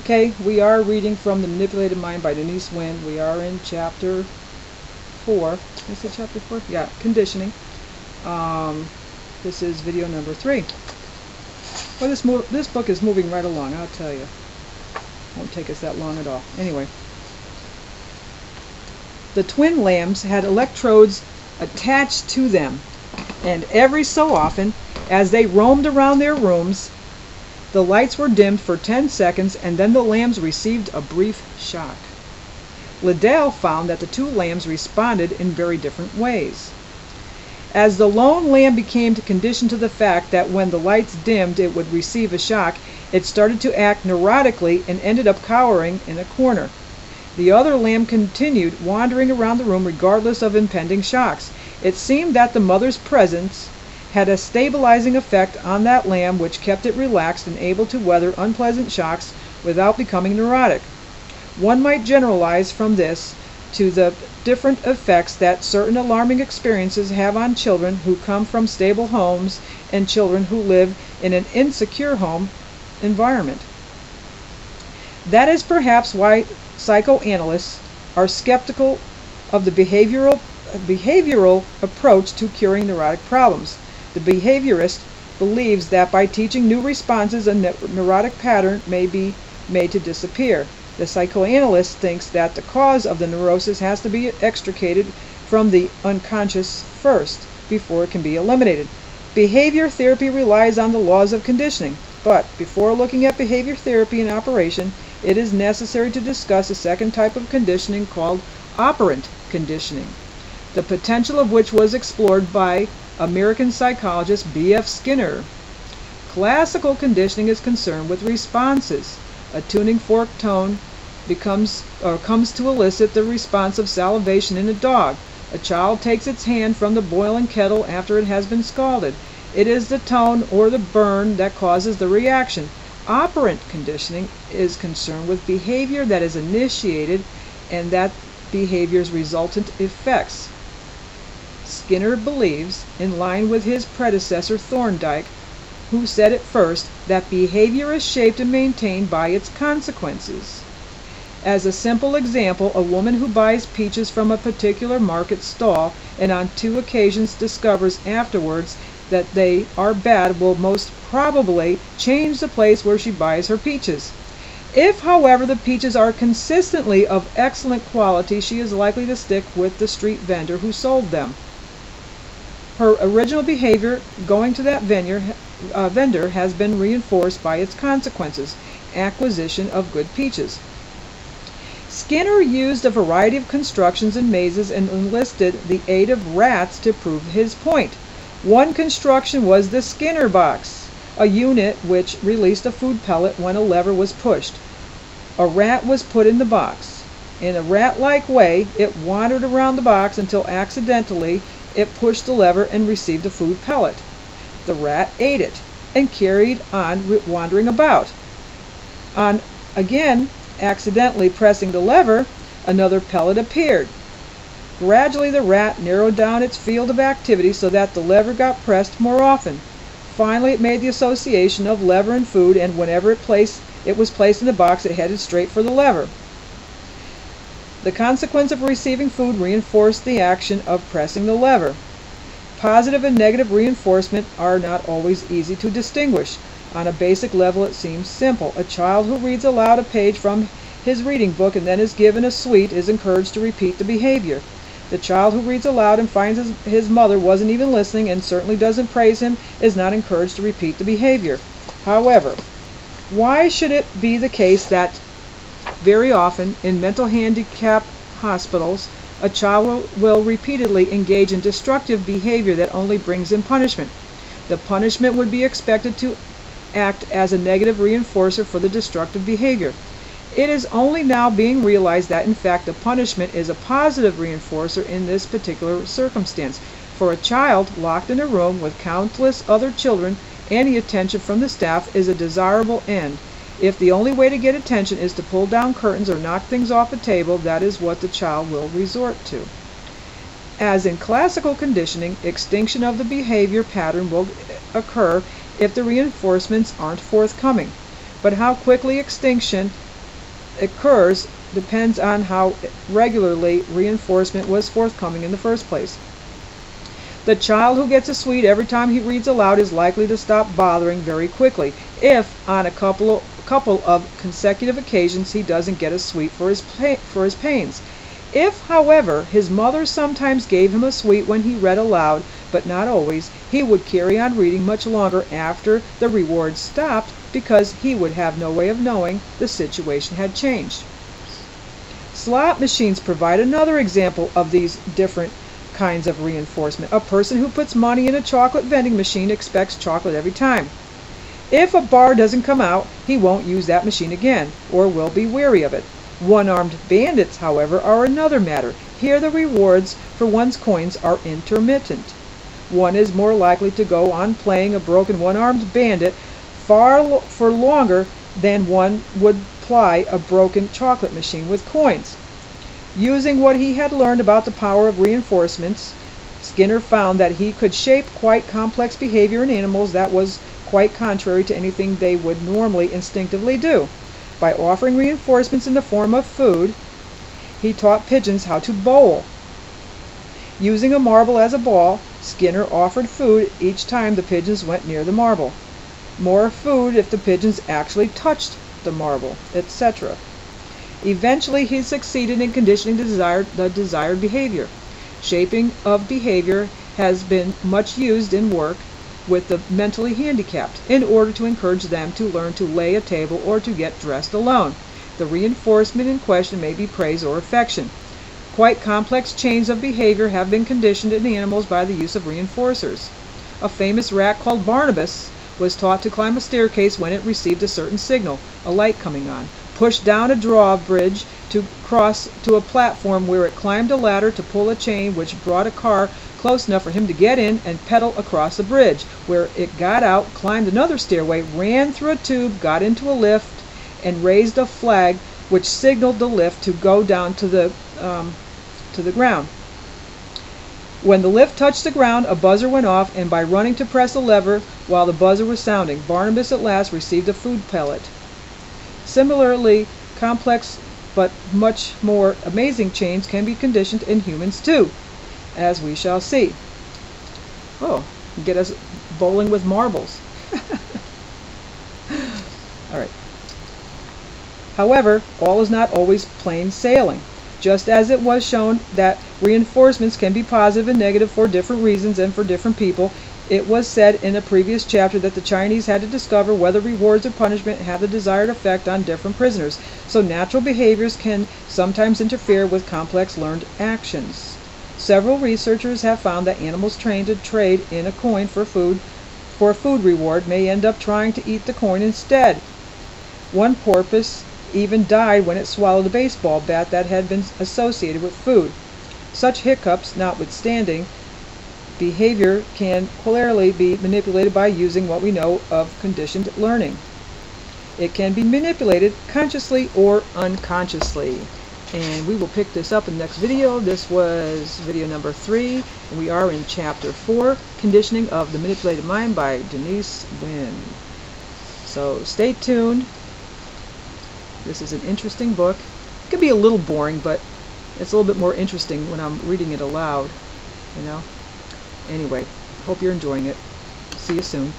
Okay, we are reading from The Manipulated Mind by Denise Wynn. We are in chapter 4. Did I say chapter 4? Yeah, conditioning. This is video number 3. Well, this book is moving right along, I'll tell you. Won't take us that long at all. Anyway. The twin lamps had electrodes attached to them, and every so often, as they roamed around their rooms, the lights were dimmed for 10 seconds, and then the lambs received a brief shock. Liddell found that the two lambs responded in very different ways. As the lone lamb became conditioned to the fact that when the lights dimmed it would receive a shock, it started to act neurotically and ended up cowering in a corner. The other lamb continued wandering around the room regardless of impending shocks. It seemed that the mother's presence had a stabilizing effect on that lamb, which kept it relaxed and able to weather unpleasant shocks without becoming neurotic. One might generalize from this to the different effects that certain alarming experiences have on children who come from stable homes and children who live in an insecure home environment. That is perhaps why psychoanalysts are skeptical of the behavioral approach to curing neurotic problems. The behaviorist believes that by teaching new responses, a neurotic pattern may be made to disappear. The psychoanalyst thinks that the cause of the neurosis has to be extricated from the unconscious first, before it can be eliminated. Behavior therapy relies on the laws of conditioning, but before looking at behavior therapy in operation, it is necessary to discuss a second type of conditioning called operant conditioning, the potential of which was explored by American psychologist B.F. Skinner. Classical conditioning is concerned with responses. A tuning fork tone comes to elicit the response of salivation in a dog. A child takes its hand from the boiling kettle after it has been scalded. It is the tone or the burn that causes the reaction. Operant conditioning is concerned with behavior that is initiated and that behavior's resultant effects. Skinner believes, in line with his predecessor Thorndike, who said at first, that behavior is shaped and maintained by its consequences. As a simple example, a woman who buys peaches from a particular market stall and on 2 occasions discovers afterwards that they are bad will most probably change the place where she buys her peaches. If, however, the peaches are consistently of excellent quality, she is likely to stick with the street vendor who sold them. Her original behavior going to that vendor has been reinforced by its consequences, acquisition of good peaches. Skinner used a variety of constructions and mazes and enlisted the aid of rats to prove his point. One construction was the Skinner box, a unit which released a food pellet when a lever was pushed. A rat was put in the box. In a rat-like way, it wandered around the box until accidentally it pushed the lever and received a food pellet. The rat ate it and carried on wandering about. On again accidentally pressing the lever, another pellet appeared. Gradually the rat narrowed down its field of activity so that the lever got pressed more often. Finally it made the association of lever and food, and whenever it was placed in the box, it headed straight for the lever. The consequence of receiving food reinforced the action of pressing the lever. Positive and negative reinforcement are not always easy to distinguish. On a basic level it seems simple. A child who reads aloud a page from his reading book and then is given a sweet is encouraged to repeat the behavior. The child who reads aloud and finds his mother wasn't even listening and certainly doesn't praise him is not encouraged to repeat the behavior. However, why should it be the case that very often in mental handicap hospitals a child will repeatedly engage in destructive behavior that only brings in punishment? The punishment would be expected to act as a negative reinforcer for the destructive behavior. It is only now being realized that in fact the punishment is a positive reinforcer in this particular circumstance. For a child locked in a room with countless other children, any attention from the staff is a desirable end. If the only way to get attention is to pull down curtains or knock things off a table, that is what the child will resort to. As in classical conditioning, extinction of the behavior pattern will occur if the reinforcements aren't forthcoming. But how quickly extinction occurs depends on how regularly reinforcement was forthcoming in the first place. The child who gets a sweet every time he reads aloud is likely to stop bothering very quickly if on a couple of consecutive occasions he doesn't get a sweet for his pains. If, however, his mother sometimes gave him a sweet when he read aloud, but not always, he would carry on reading much longer after the reward stopped because he would have no way of knowing the situation had changed. Slot machines provide another example of these different kinds of reinforcement. A person who puts money in a chocolate vending machine expects chocolate every time. If a bar doesn't come out, he won't use that machine again, or will be wary of it. One-armed bandits, however, are another matter. Here the rewards for one's coins are intermittent. One is more likely to go on playing a broken one-armed bandit for longer than one would ply a broken chocolate machine with coins. Using what he had learned about the power of reinforcements, Skinner found that he could shape quite complex behavior in animals that was quite contrary to anything they would normally instinctively do. By offering reinforcements in the form of food, he taught pigeons how to bowl. Using a marble as a ball, Skinner offered food each time the pigeons went near the marble. More food if the pigeons actually touched the marble, etc. Eventually, he succeeded in conditioning the desired behavior. Shaping of behavior has been much used in work with the mentally handicapped in order to encourage them to learn to lay a table or to get dressed alone. The reinforcement in question may be praise or affection. Quite complex chains of behavior have been conditioned in animals by the use of reinforcers. A famous rat called Barnabas was taught to climb a staircase when it received a certain signal, a light coming on, push down a drawbridge to cross to a platform where it climbed a ladder to pull a chain which brought a car close enough for him to get in and pedal across the bridge, where it got out, climbed another stairway, ran through a tube, got into a lift, and raised a flag which signaled the lift to go down to the ground. When the lift touched the ground, a buzzer went off, and by running to press a lever while the buzzer was sounding, Barnabas at last received a food pellet. Similarly, complex but much more amazing chains can be conditioned in humans too, as we shall see. Oh, get us bowling with marbles. All right. However, all is not always plain sailing. Just as it was shown that reinforcements can be positive and negative for different reasons and for different people, it was said in a previous chapter that the Chinese had to discover whether rewards or punishment have the desired effect on different prisoners. So natural behaviors can sometimes interfere with complex learned actions. Several researchers have found that animals trained to trade in a coin for a food reward may end up trying to eat the coin instead. One porpoise even died when it swallowed a baseball bat that had been associated with food. Such hiccups notwithstanding, behavior can clearly be manipulated by using what we know of conditioned learning. It can be manipulated consciously or unconsciously. And we will pick this up in the next video. This was video number 3. And we are in chapter 4, Conditioning of the Manipulated Mind by Denise Wynn. So stay tuned. This is an interesting book. It could be a little boring, but it's a little bit more interesting when I'm reading it aloud, you know. Anyway, hope you're enjoying it. See you soon.